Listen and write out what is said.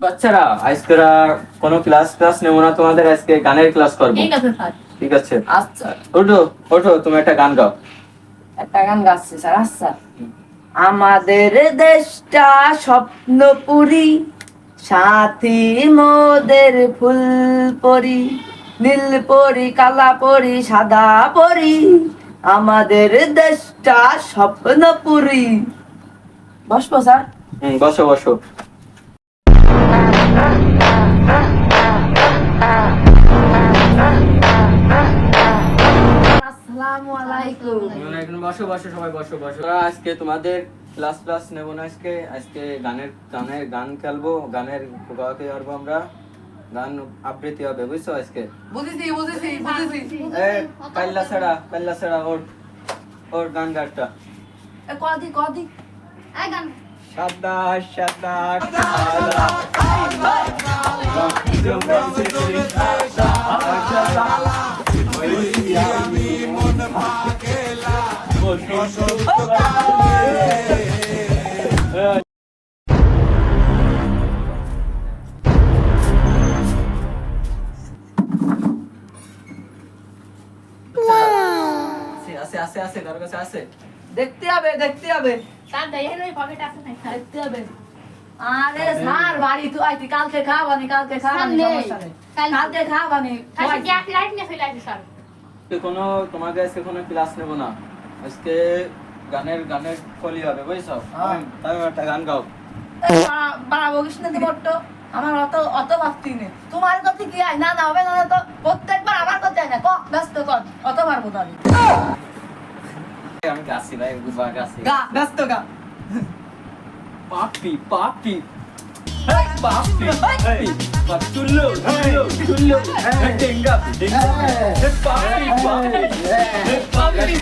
বাচ্চারা আজকে কোনো ক্লাস নেব না, তোমাদের আজকে গানের ক্লাস করবো। ঠিক আছে স্যার। ঠিক আছে, আচ্ছা, ওঠো ওঠো, তুমি একটা গান গাও। একটা গান গাচ্ছি স্যার। আচ্ছা, আমাদের দেশটা স্বপ্নপুরী, সাথী মোদের ফুলপরি, নীল পরি, কালা পরি, সাদা পরি, আমাদের দেশটা স্বপ্নপুরী। বসবো স্যার? বসো বসো। আসসালামু আলাইকুম। বসো বসো, সবাই বসো বসো। আজকে তোমাদের ক্লাস নেব না, আজকে গান খেলবো, গানের গাওয়াতে পারবো আমরা, গান আবৃত্তি হবে, বুঝছো? আজকে বুঝেছি বুঝেছি বুঝেছি। কাল্লা ছাড়া ওর গান গাটা। কদি কদি গান। সাদা সাদা কালা আমি মন পাগলা আছে কার কাছে আছে? দেখতে হবে দেখতে হবে স্যার দেখেন ওই পকেট আছে না স্যার? দেখতে হবে। আরে স্যার বাড়ি তো আইতি, কালকে খাওয়ানি স্যার নেই। সমস্যা নেই, কালকে খাওয়ানি। আচ্ছা গ্যাস লাইট নিয়ে চলে আসি স্যার। তোমাকে আজকে কোনো ক্লাস নেব না, আজকে গানের ফলি হবে, বুঝছো? আমি একটা গান গাও। বাড়াবো কৃষ্ণতে বট্ট, আমার অত ভাবতি নেই। তোমার কথা কি আয় না হবে না তো প্রত্যেকবার আমার কথা আয় না, ক ব্যস্ত কর, অত পারবো না আমি। আমি গাছি ভাই, গাছি। গা ব্যস্ত গা। পাপি পাপি hey papi hey patullo tullo hey denga denga hey papi papi hey papi